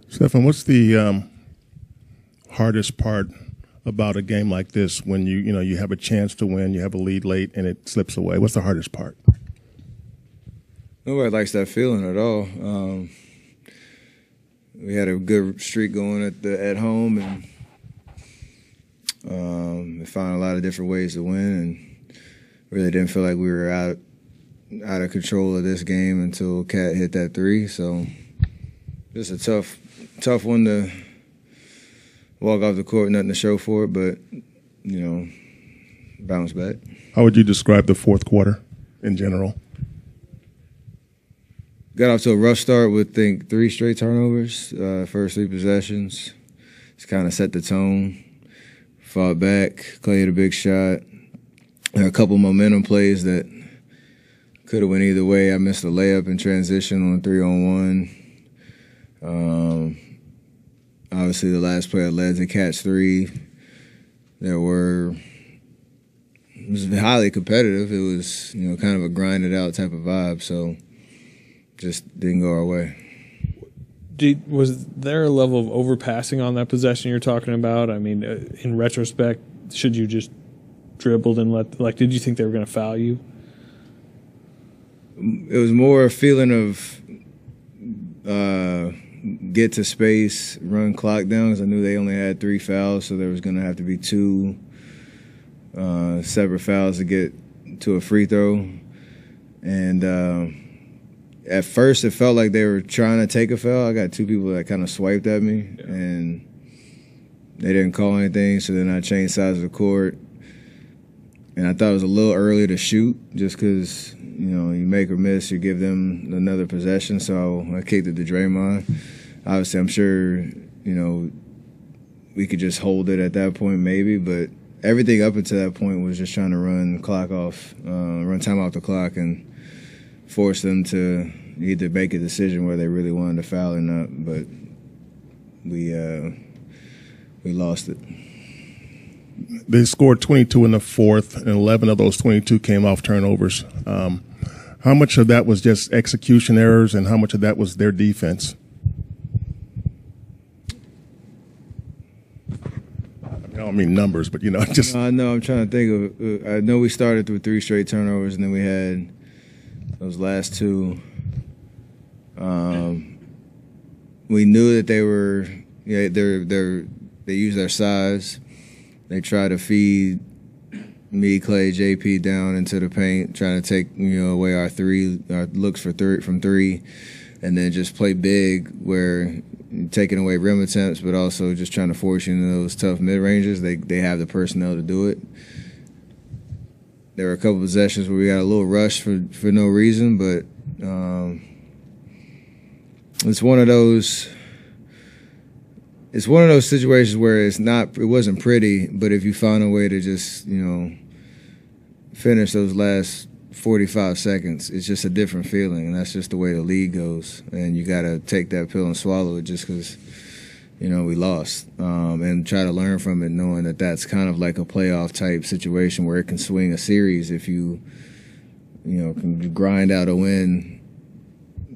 Stephen, what's the hardest part about a game like this when you have a chance to win, you have a lead late, and it slips away? What's the hardest part? Nobody likes that feeling at all. We had a good streak going at home, and we found a lot of different ways to win, and really didn't feel like we were out of control of this game until Cat hit that three. So just a tough one to walk off the court, nothing to show for it, but bounce back. How would you describe the fourth quarter in general? Got off to a rough start with, I think, 3 straight turnovers, first 3 possessions. Just kind of set the tone. Fought back. Clay hit a big shot. There were a couple momentum plays that could have went either way. I missed a layup in transition on 3-on-1. Obviously, the last play I led to catch 3. It was highly competitive. It was, kind of a grinded out type of vibe. So just didn't go our way. Was there a level of overpassing on that possession you're talking about? I mean, in retrospect, should you just dribbled and did you think they were going to foul you? It was more a feeling of get to space, run clock down, because I knew they only had 3 fouls, so there was going to have to be 2 separate fouls to get to a free throw. And at first, it felt like they were trying to take a foul. I got 2 people that kind of swiped at me, and they didn't call anything, so then I changed sides of the court. And I thought it was a little early to shoot just because, you make or miss, you give them another possession. So I kicked it to Draymond. Obviously, I'm sure, we could just hold it at that point maybe, but everything up until that point was just trying to run time off the clock and force them to either make a decision where they really wanted to foul or not. But we lost it. They scored 22 in the fourth, and 11 of those 22 came off turnovers. How much of that was just execution errors, and how much of that was their defense? I don't mean numbers, but just. I know. I'm trying to think of. I know we started with 3 straight turnovers, and then we had those last 2. We knew that they were. They used their size. They try to feed me, Clay, JP down into the paint, trying to take away our looks from 3, and then just play big where taking away rim attempts, but also just trying to force you into those tough mid ranges. They have the personnel to do it. There were a couple possessions where we got a little rush for no reason, but it's one of those. It's one of those situations where it wasn't pretty, but if you found a way to just, finish those last 45 seconds, it's just a different feeling, and that's just the way the league goes. And you got to take that pill and swallow it just because, we lost, and try to learn from it, knowing that that's kind of like a playoff type situation where it can swing a series if you, can grind out a win.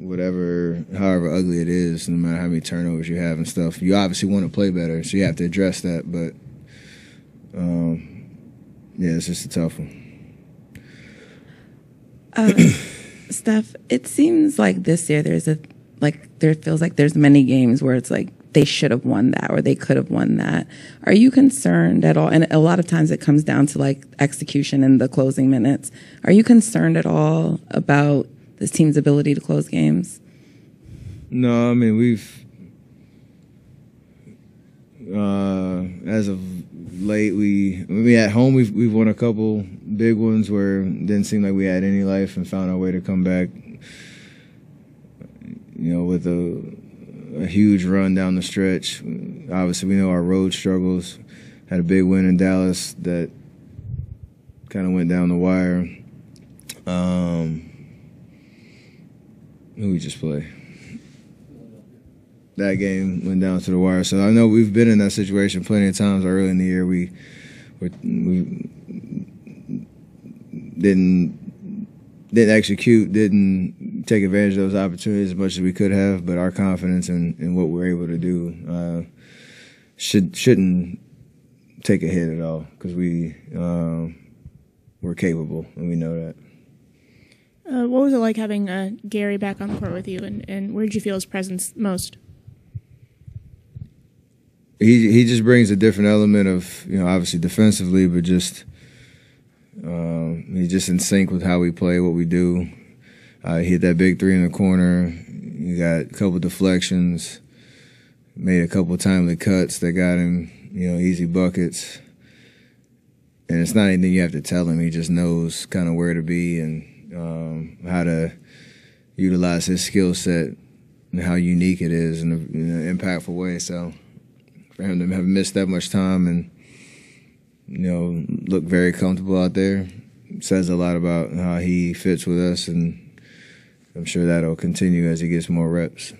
However ugly it is, no matter how many turnovers you have and stuff, you obviously want to play better, so you have to address that. But it's just a tough one. Steph, it seems like this year there feels like there's many games where it's like they should have won that or they could have won that. Are you concerned at all? And a lot of times it comes down to execution in the closing minutes. Are you concerned at all about this team's ability to close games? No, I mean, we've as of late, we at home we've won a couple big ones where it didn't seem like we had any life and found our way to come back. With a huge run down the stretch. Obviously, we know our road struggles. Had a big win in Dallas that kind of went down the wire. Who we just play? That game went down to the wire. So I know we've been in that situation plenty of times early in the year. We didn't execute, didn't take advantage of those opportunities as much as we could have, but our confidence in what we're able to do shouldn't take a hit at all because we're capable and we know that. What was it like having Gary back on the court with you, and where did you feel his presence most? He just brings a different element of, obviously defensively, but just he's just in sync with how we play, what we do. He hit that big three in the corner. He got a couple deflections, made a couple timely cuts that got him, easy buckets. And it's not anything you have to tell him. He just knows kind of where to be and how to utilize his skill set and how unique it is in an impactful way. So for him to have missed that much time and, look very comfortable out there says a lot about how he fits with us, and I'm sure that'll continue as he gets more reps.